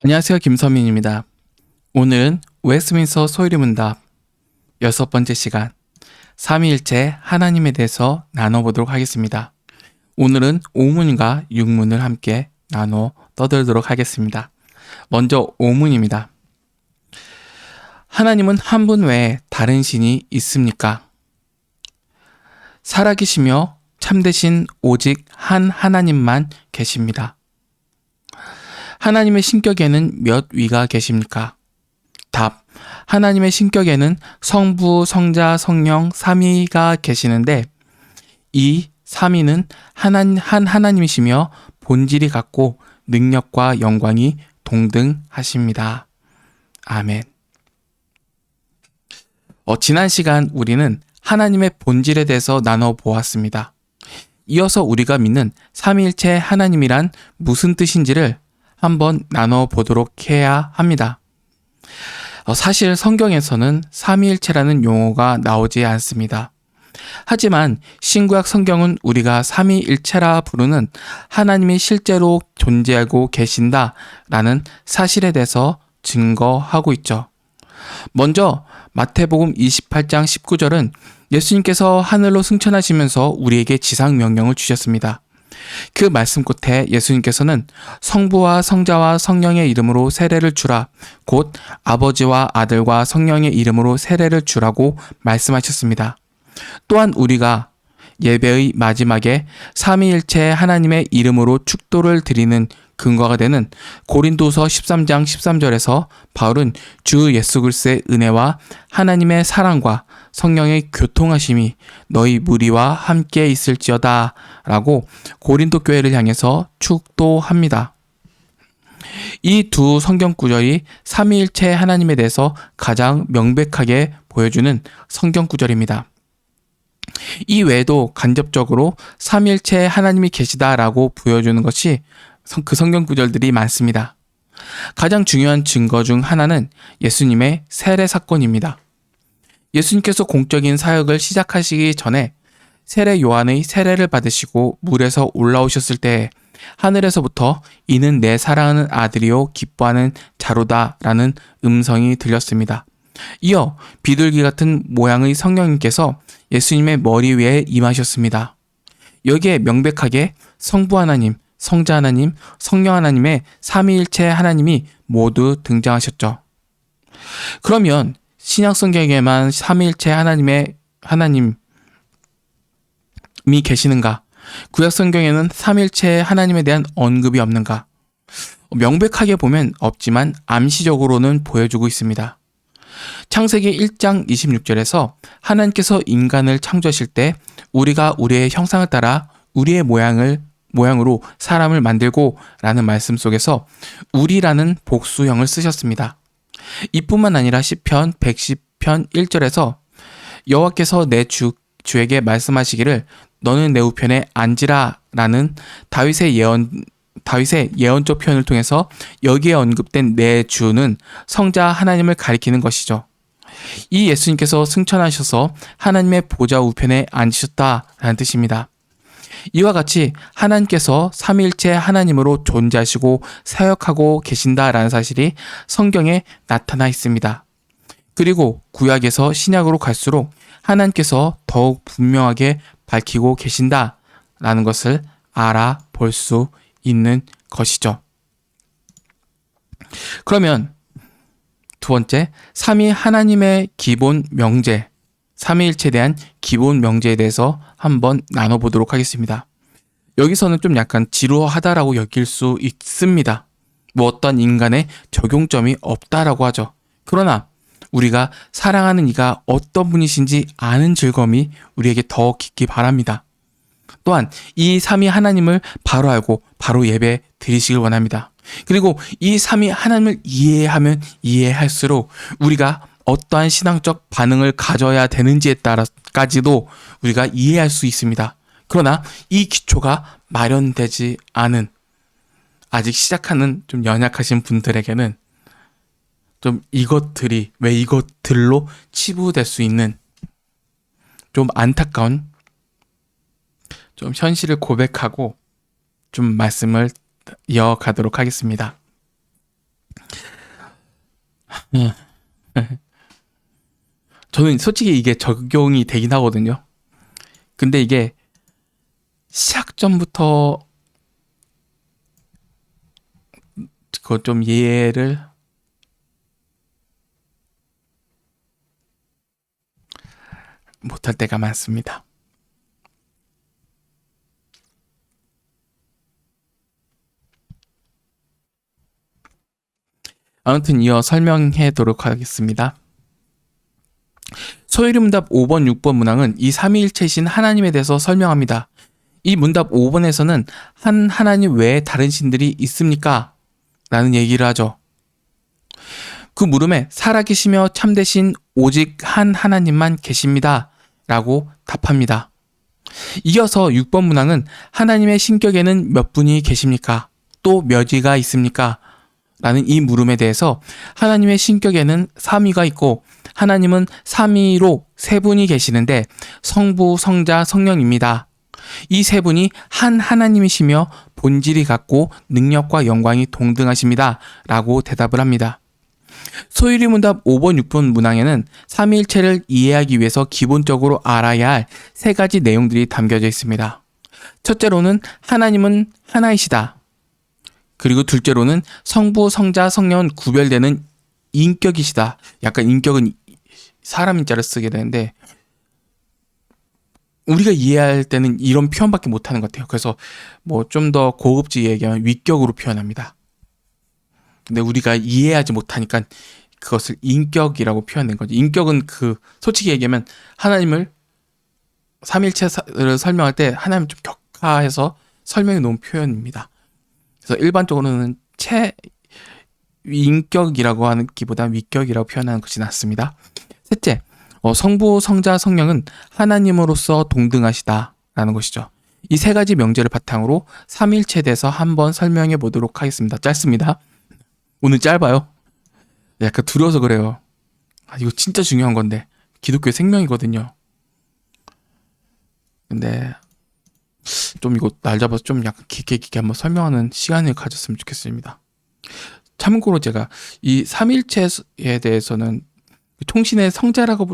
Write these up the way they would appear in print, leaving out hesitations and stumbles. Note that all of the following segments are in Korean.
안녕하세요. 김선민입니다. 오늘은 웨스트민스터 소율의 문답 6번째 시간 삼위일체 하나님에 대해서 나눠보도록 하겠습니다. 오늘은 5문과 6문을 함께 나눠 떠들도록 하겠습니다. 먼저 5문입니다. 하나님은 한 분 외에 다른 신이 있습니까? 살아계시며 참되신 오직 한 하나님만 계십니다. 하나님의 신격에는 몇 위가 계십니까? 답. 하나님의 신격에는 성부, 성자, 성령, 삼위가 계시는데 이 삼위는 한 하나님이시며 본질이 같고 능력과 영광이 동등하십니다. 아멘. 지난 시간 우리는 하나님의 본질에 대해서 나눠보았습니다. 이어서 우리가 믿는 삼위일체 하나님이란 무슨 뜻인지를 한번 나눠보도록 해야 합니다. 사실 성경에서는 삼위일체라는 용어가 나오지 않습니다. 하지만 신구약 성경은 우리가 삼위일체라 부르는 하나님이 실제로 존재하고 계신다라는 사실에 대해서 증거하고 있죠. 먼저 마태복음 28장 19절은 예수님께서 하늘로 승천하시면서 우리에게 지상 명령을 주셨습니다. 그 말씀 끝에 예수님께서는 성부와 성자와 성령의 이름으로 세례를 주라, 곧 아버지와 아들과 성령의 이름으로 세례를 주라고 말씀하셨습니다. 또한 우리가 예배의 마지막에 삼위일체 하나님의 이름으로 축도를 드리는 근거가 되는 고린도서 13장 13절에서 바울은 주 예수 그리스도의 은혜와 하나님의 사랑과 성령의 교통하심이 너희 무리와 함께 있을지어다 라고 고린도 교회를 향해서 축도합니다. 이 두 성경 구절이 삼위일체 하나님에 대해서 가장 명백하게 보여주는 성경 구절입니다. 이 외에도 간접적으로 삼위일체 하나님이 계시다라고 보여주는 것이 그 성경 구절들이 많습니다. 가장 중요한 증거 중 하나는 예수님의 세례 사건입니다. 예수님께서 공적인 사역을 시작하시기 전에 세례 요한의 세례를 받으시고 물에서 올라오셨을 때 하늘에서부터 이는 내 사랑하는 아들이요 기뻐하는 자로다 라는 음성이 들렸습니다. 이어 비둘기 같은 모양의 성령님께서 예수님의 머리 위에 임하셨습니다. 여기에 명백하게 성부 하나님, 성자 하나님, 성령 하나님의 삼위일체 하나님이 모두 등장하셨죠. 그러면 신약 성경에만 삼위일체 하나님이 계시는가? 구약 성경에는 삼위일체 하나님에 대한 언급이 없는가? 명백하게 보면 없지만 암시적으로는 보여주고 있습니다. 창세기 1장 26절에서 하나님께서 인간을 창조하실 때 우리가 우리의 형상을 따라 우리의 모양으로 사람을 만들고 라는 말씀 속에서 우리라는 복수형을 쓰셨습니다. 이뿐만 아니라 시편 110편 1절에서 여호와께서 내 주에게 말씀하시기를 너는 내 우편에 앉으라 라는 다윗의 예언적 표현을 통해서 여기에 언급된 내 주는 성자 하나님을 가리키는 것이죠. 이 예수님께서 승천하셔서 하나님의 보좌 우편에 앉으셨다라는 뜻입니다. 이와 같이 하나님께서 삼위일체 하나님으로 존재하시고 사역하고 계신다라는 사실이 성경에 나타나 있습니다. 그리고 구약에서 신약으로 갈수록 하나님께서 더욱 분명하게 밝히고 계신다라는 것을 알아볼 수 있는 것이죠. 그러면 두 번째, 삼위 하나님의 기본 명제, 삼위일체에 대한 기본 명제에 대해서 한번 나눠보도록 하겠습니다. 여기서는 좀 약간 지루하다라고 여길 수 있습니다. 어떤 인간의 적용점이 없다라고 하죠. 그러나 우리가 사랑하는 이가 어떤 분이신지 아는 즐거움이 우리에게 더 깊기 바랍니다. 또한 이 삼위 하나님을 바로 알고 바로 예배 드리시길 원합니다. 그리고 이 삼위 하나님을 이해하면 이해할수록 우리가 어떠한 신앙적 반응을 가져야 되는지에 따라까지도 우리가 이해할 수 있습니다. 그러나 이 기초가 마련되지 않은 아직 시작하는 좀 연약하신 분들에게는 좀 왜 이것들로 치부될 수 있는 좀 안타까운 좀 현실을 고백하고 좀 말씀을 이어가도록 하겠습니다. 저는 솔직히 이게 적용이 되긴 하거든요. 근데 이게 시작 전부터 그거 좀 이해를 못할 때가 많습니다. 아무튼 이어 설명해도록 하겠습니다. 소요리 문답 5번, 6번 문항은 이 삼위일체이신 하나님에 대해서 설명합니다. 이 문답 5번에서는 한 하나님 외에 다른 신들이 있습니까? 라는 얘기를 하죠. 그 물음에 살아계시며 참되신 오직 한 하나님만 계십니다. 라고 답합니다. 이어서 6번 문항은 하나님의 신격에는 몇 분이 계십니까? 또 몇 위가 있습니까? 라는 이 물음에 대해서 하나님의 신격에는 3위가 있고 하나님은 3위로 세 분이 계시는데 성부, 성자, 성령입니다. 이 세 분이 한 하나님이시며 본질이 같고 능력과 영광이 동등하십니다. 라고 대답을 합니다. 소유리 문답 5번, 6번 문항에는 삼위일체를 이해하기 위해서 기본적으로 알아야 할 세 가지 내용들이 담겨져 있습니다. 첫째로는 하나님은 하나이시다. 그리고 둘째로는 성부, 성자, 성령은 구별되는 인격이시다. 약간 인격은 사람 인자를 쓰게 되는데 우리가 이해할 때는 이런 표현밖에 못하는 것 같아요. 그래서 뭐 좀 더 고급지게 얘기하면 위격으로 표현합니다. 근데 우리가 이해하지 못하니까 그것을 인격이라고 표현한 거죠. 인격은 솔직히 얘기하면 하나님을 삼일체를 설명할 때 하나님 좀 격하해서 설명해 놓은 표현입니다. 그래서 일반적으로는 인격이라고 하는 기보다 위격이라고 표현하는 것이 낫습니다. 셋째, 성부, 성자, 성령은 하나님으로서 동등하시다라는 것이죠. 이 세 가지 명제를 바탕으로 삼일체에 대해서 한번 설명해 보도록 하겠습니다. 짧습니다. 오늘 짧아요. 약간 두려워서 그래요. 이거 진짜 중요한 건데 기독교의 생명이거든요. 근데 좀 이거 날 잡아서 좀 약간 깊게 한번 설명하는 시간을 가졌으면 좋겠습니다. 참고로 제가 이 삼일체에 대해서는 통신의 성자라고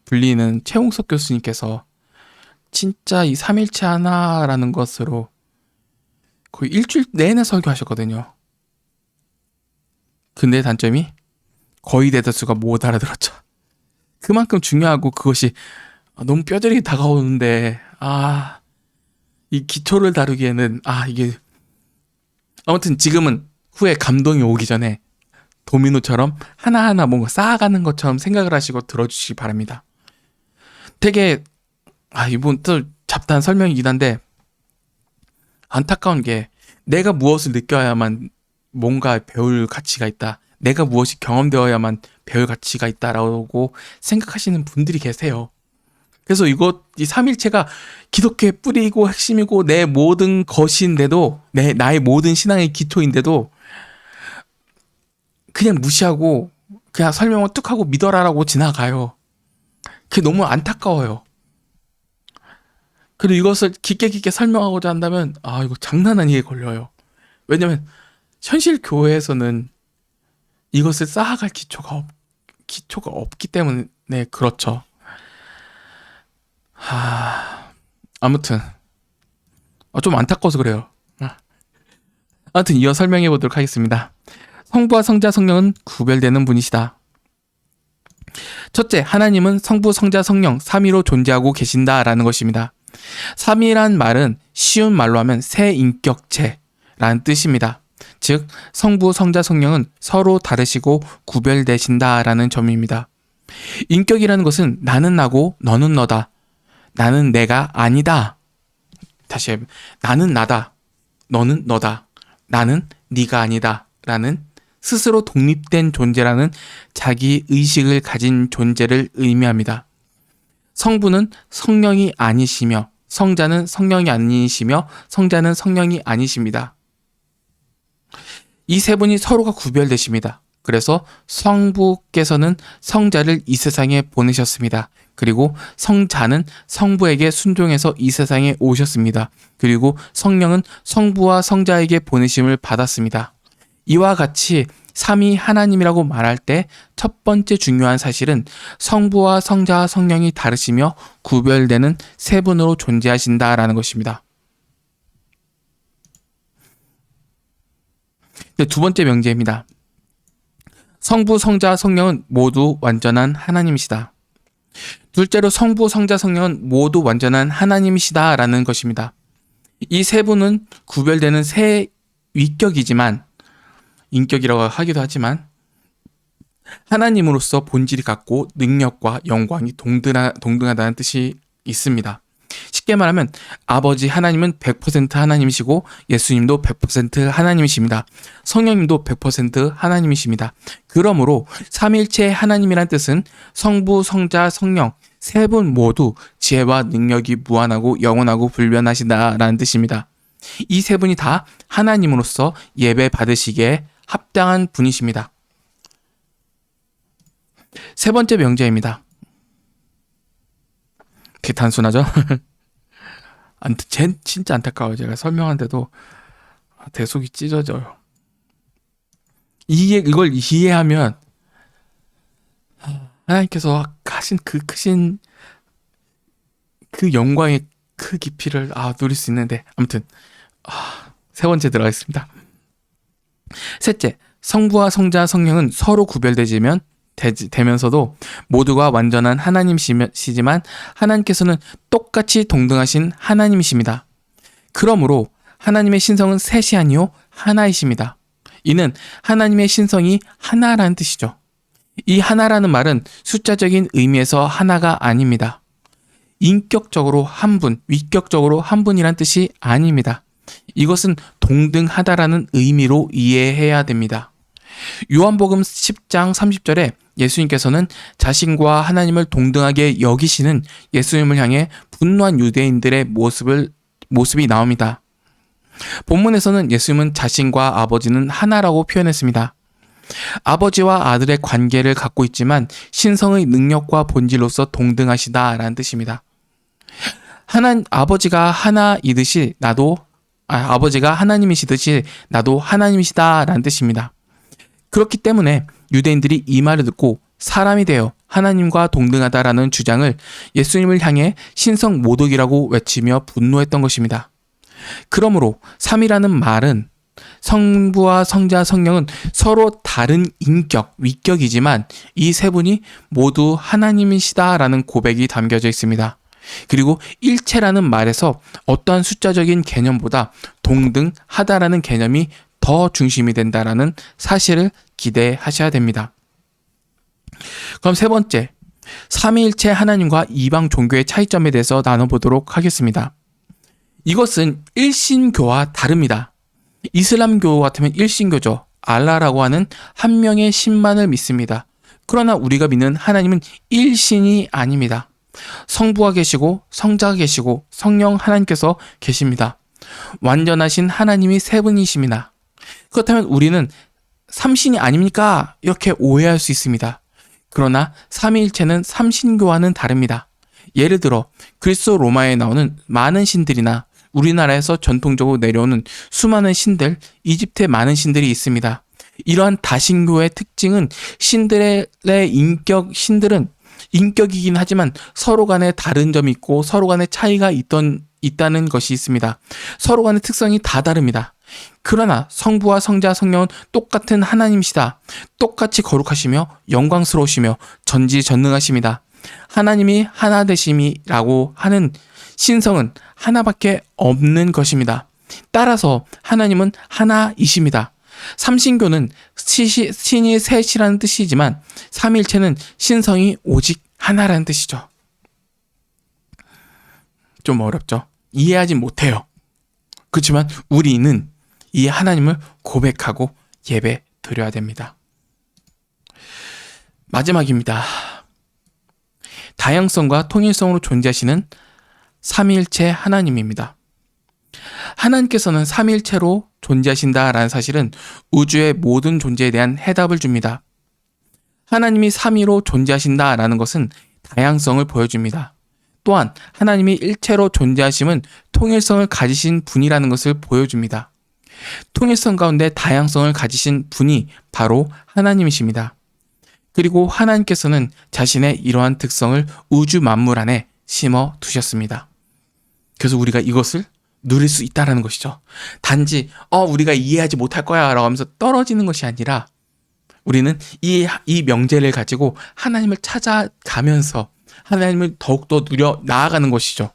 불리는 최홍석 교수님께서 진짜 이 삼일체 하나라는 것으로 거의 일주일 내내 설교하셨거든요. 근데 단점이 거의 대다수가 못 알아들었죠. 그만큼 중요하고 그것이 너무 뼈저리게 다가오는데 이 기초를 다루기에는 이게 아무튼 지금은 후에 감동이 오기 전에 도미노처럼 하나하나 뭔가 쌓아가는 것처럼 생각을 하시고 들어주시기 바랍니다. 되게 이번 또 잡다한 설명이긴 한데 안타까운 게 내가 무엇을 느껴야만 뭔가 배울 가치가 있다. 내가 무엇이 경험되어야만 배울 가치가 있다라고 생각하시는 분들이 계세요. 그래서 이 삼일체가 기독교의 뿌리이고 핵심이고 내 모든 것인데도 나의 모든 신앙의 기초인데도 그냥 무시하고 그냥 설명을 뚝 하고 믿어라라고 지나가요. 그게 너무 안타까워요. 그리고 이것을 깊게 설명하고자 한다면 이거 장난 아니게 걸려요. 왜냐면 현실 교회에서는 이것을 쌓아갈 기초가 없기 때문에 그렇죠. 아무튼 좀 안타까워서 그래요. 아무튼 이어 설명해 보도록 하겠습니다. 성부와 성자, 성령은 구별되는 분이시다. 첫째, 하나님은 성부, 성자, 성령 3위로 존재하고 계신다라는 것입니다. 3위란 말은 쉬운 말로 하면 세 인격체라는 뜻입니다. 즉, 성부, 성자, 성령은 서로 다르시고 구별되신다라는 점입니다. 인격이라는 것은 나는 나고 너는 너다. 나는 내가 아니다. 다시 해보면 나는 나다. 너는 너다. 나는 네가 아니다. 라는 스스로 독립된 존재라는 자기 의식을 가진 존재를 의미합니다. 성부는 성령이 아니시며 성자는 성령이 아니시며 성자는 성령이 아니십니다. 이 세 분이 서로가 구별되십니다. 그래서 성부께서는 성자를 이 세상에 보내셨습니다. 그리고 성자는 성부에게 순종해서 이 세상에 오셨습니다. 그리고 성령은 성부와 성자에게 보내심을 받았습니다. 이와 같이 삼위 하나님이라고 말할 때 첫 번째 중요한 사실은 성부와 성자와 성령이 다르시며 구별되는 세 분으로 존재하신다라는 것입니다. 두 번째 명제입니다. 성부, 성자, 성령은 모두 완전한 하나님이시다. 둘째로 성부, 성자, 성령은 모두 완전한 하나님이시다라는 것입니다. 이 세 분은 구별되는 세 위격이지만, 인격이라고 하기도 하지만 하나님으로서 본질이 같고 능력과 영광이 동등하다는 뜻이 있습니다. 쉽게 말하면 아버지 하나님은 100% 하나님이시고 예수님도 100% 하나님이십니다. 성령님도 100% 하나님이십니다. 그러므로 삼일체 하나님이란 뜻은 성부, 성자, 성령 세 분 모두 지혜와 능력이 무한하고 영원하고 불변하시다라는 뜻입니다. 이 세 분이 다 하나님으로서 예배 받으시기에 합당한 분이십니다. 세 번째 명제입니다. 되게 단순하죠? 진짜 안타까워요. 제가 설명하는데도 대속이 찢어져요. 이걸 이해하면 하나님께서 하신 그 크신 그 영광의 그 깊이를 누릴 수 있는데, 아무튼 세 번째 들어가겠습니다. 셋째, 성부와 성자, 성령은 서로 구별되면서도 모두가 완전한 하나님이시지만 하나님께서는 똑같이 동등하신 하나님이십니다. 그러므로 하나님의 신성은 셋이 아니요 하나이십니다. 이는 하나님의 신성이 하나라는 뜻이죠. 이 하나라는 말은 숫자적인 의미에서 하나가 아닙니다. 인격적으로 한 분, 위격적으로 한 분이란 뜻이 아닙니다. 이것은 동등하다라는 의미로 이해해야 됩니다. 요한복음 10장 30절에 예수님께서는 자신과 하나님을 동등하게 여기시는 예수님을 향해 분노한 유대인들의 모습이 나옵니다. 본문에서는 예수님은 자신과 아버지는 하나라고 표현했습니다. 아버지와 아들의 관계를 갖고 있지만 신성의 능력과 본질로서 동등하시다라는 뜻입니다. 아버지가 하나님이시듯이 나도 하나님이시다라는 뜻입니다. 그렇기 때문에 유대인들이 이 말을 듣고 사람이 되어 하나님과 동등하다라는 주장을 예수님을 향해 신성 모독이라고 외치며 분노했던 것입니다. 그러므로 삼이라는 말은 성부와 성자, 성령은 서로 다른 인격, 위격이지만 이 세 분이 모두 하나님이시다라는 고백이 담겨져 있습니다. 그리고 일체라는 말에서 어떠한 숫자적인 개념보다 동등하다라는 개념이 더 중심이 된다라는 사실을 기대하셔야 됩니다. 그럼 세 번째, 삼위일체 하나님과 이방 종교의 차이점에 대해서 나눠보도록 하겠습니다. 이것은 일신교와 다릅니다. 이슬람교 같으면 일신교죠. 알라라고 하는 한 명의 신만을 믿습니다. 그러나 우리가 믿는 하나님은 일신이 아닙니다. 성부가 계시고 성자가 계시고 성령 하나님께서 계십니다. 완전하신 하나님이 세 분이십니다. 그렇다면 우리는 삼신이 아닙니까? 이렇게 오해할 수 있습니다. 그러나 삼위일체는 삼신교와는 다릅니다. 예를 들어 그리스 로마에 나오는 많은 신들이나 우리나라에서 전통적으로 내려오는 수많은 신들, 이집트에 많은 신들이 있습니다. 이러한 다신교의 특징은 신들은 인격이긴 하지만 서로 간에 다른 점이 있고 서로 간에 차이가 있다는 것이 있습니다. 서로 간의 특성이 다 다릅니다. 그러나 성부와 성자, 성령은 똑같은 하나님이시다. 똑같이 거룩하시며 영광스러우시며 전지전능하십니다. 하나님이 하나 되심이라고 하는 신성은 하나밖에 없는 것입니다. 따라서 하나님은 하나이십니다. 삼신교는 신이 셋이라는 뜻이지만 삼일체는 신성이 오직 하나라는 뜻이죠. 좀 어렵죠? 이해하지 못해요. 그렇지만 우리는 이 하나님을 고백하고 예배 드려야 됩니다. 마지막입니다. 다양성과 통일성으로 존재하시는 삼위일체 하나님입니다. 하나님께서는 삼위일체로 존재하신다라는 사실은 우주의 모든 존재에 대한 해답을 줍니다. 하나님이 삼위로 존재하신다라는 것은 다양성을 보여줍니다. 또한 하나님이 일체로 존재하심은 통일성을 가지신 분이라는 것을 보여줍니다. 통일성 가운데 다양성을 가지신 분이 바로 하나님이십니다. 그리고 하나님께서는 자신의 이러한 특성을 우주 만물 안에 심어 두셨습니다. 그래서 우리가 이것을 누릴 수 있다는 것이죠. 단지 우리가 이해하지 못할 거야 라고 하면서 떨어지는 것이 아니라 우리는 이 명제를 가지고 하나님을 찾아가면서 하나님을 더욱더 누려 나아가는 것이죠.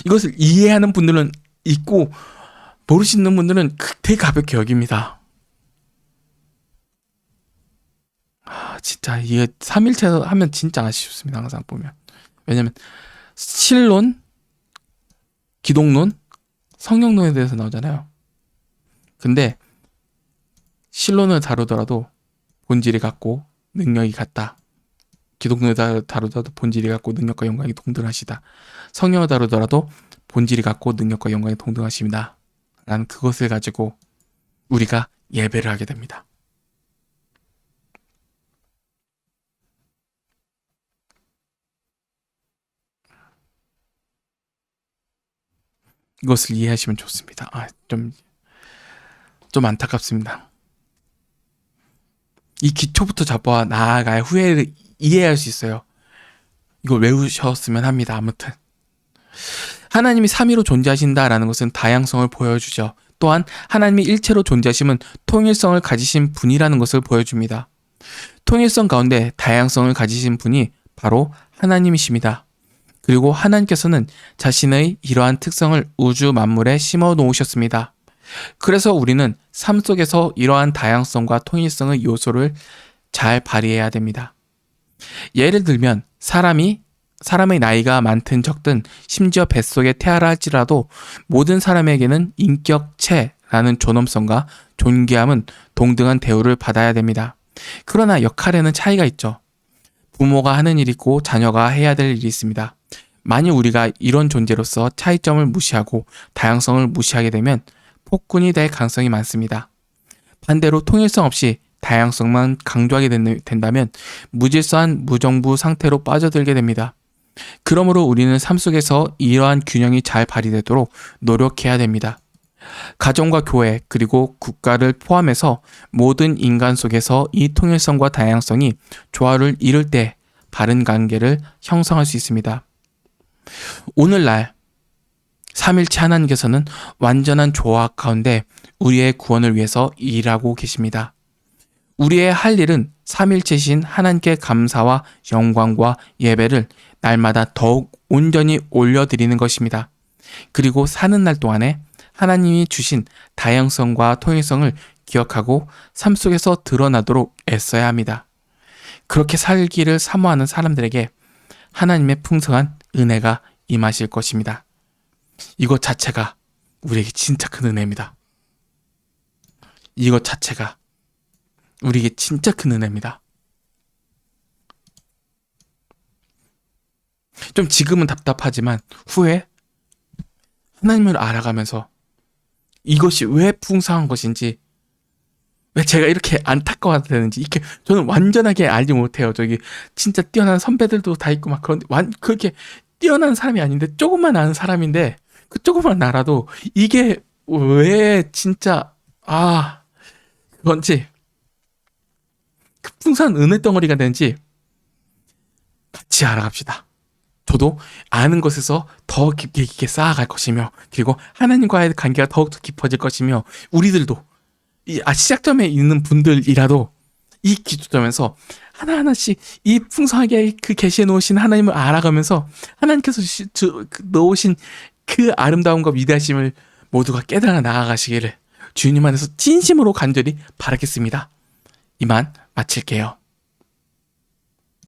이것을 이해하는 분들은 있고 모르시는 분들은 되게 가볍게 여깁니다. 진짜 이게 3일체 하면 진짜 아쉽습니다. 항상 보면. 왜냐면 신론, 기독론, 성령론에 대해서 나오잖아요. 근데 신론을 다루더라도 본질이 같고 능력이 같다. 기독론을 다루더라도 본질이 같고 능력과 영광이 동등하시다. 성령을 다루더라도 본질이 같고 능력과 영광이 동등하십니다. 라는 그것을 가지고 우리가 예배를 하게 됩니다. 이것을 이해하시면 좋습니다. 좀 안타깝습니다. 이 기초부터 잡아 나아갈 후회를 이해할 수 있어요. 이걸 외우셨으면 합니다. 아무튼 하나님이 삼위로 존재하신다라는 것은 다양성을 보여주죠. 또한 하나님이 일체로 존재하심은 통일성을 가지신 분이라는 것을 보여줍니다. 통일성 가운데 다양성을 가지신 분이 바로 하나님이십니다. 그리고 하나님께서는 자신의 이러한 특성을 우주 만물에 심어 놓으셨습니다. 그래서 우리는 삶 속에서 이러한 다양성과 통일성의 요소를 잘 발휘해야 됩니다. 예를 들면 사람의 나이가 많든 적든 심지어 뱃속에 태아라 할지라도 모든 사람에게는 인격체라는 존엄성과 존귀함은 동등한 대우를 받아야 됩니다. 그러나 역할에는 차이가 있죠. 부모가 하는 일이 있고 자녀가 해야 될 일이 있습니다. 만일 우리가 이런 존재로서 차이점을 무시하고 다양성을 무시하게 되면 폭군이 될 가능성이 많습니다. 반대로 통일성 없이 다양성만 강조하게 된다면 무질서한 무정부 상태로 빠져들게 됩니다. 그러므로 우리는 삶 속에서 이러한 균형이 잘 발휘되도록 노력해야 됩니다. 가정과 교회 그리고 국가를 포함해서 모든 인간 속에서 이 통일성과 다양성이 조화를 이룰 때 바른 관계를 형성할 수 있습니다. 오늘날 삼일체 하나님께서는 완전한 조화 가운데 우리의 구원을 위해서 일하고 계십니다. 우리의 할 일은 삼일체신 하나님께 감사와 영광과 예배를 날마다 더욱 온전히 올려드리는 것입니다. 그리고 사는 날 동안에 하나님이 주신 다양성과 통일성을 기억하고 삶 속에서 드러나도록 애써야 합니다. 그렇게 살기를 사모하는 사람들에게 하나님의 풍성한 은혜가 임하실 것입니다. 이것 자체가 우리에게 진짜 큰 은혜입니다. 이것 자체가 우리에게 진짜 큰 은혜입니다. 좀 지금은 답답하지만 후에 하나님을 알아가면서 이것이 왜 풍성한 것인지, 왜 제가 이렇게 안타까워야 되는지, 이렇게 저는 완전하게 알지 못해요. 저기 진짜 뛰어난 선배들도 다 있고 막 그런데 그렇게 뛰어난 사람이 아닌데 조금만 아는 사람인데 그 조금만 알아도 이게 왜 진짜 그건지, 그 풍성한 은혜 덩어리가 되는지 같이 알아갑시다. 저도 아는 것에서 더 깊게 쌓아갈 것이며, 그리고 하나님과의 관계가 더욱더 깊어질 것이며, 우리들도 시작점에 있는 분들이라도 이 기초점에서 하나하나씩 이 풍성하게 그 계시해 놓으신 하나님을 알아가면서 하나님께서 넣으신 그 아름다움과 위대하심을 모두가 깨달아 나아가시기를 주님 안에서 진심으로 간절히 바라겠습니다. 이만 마칠게요.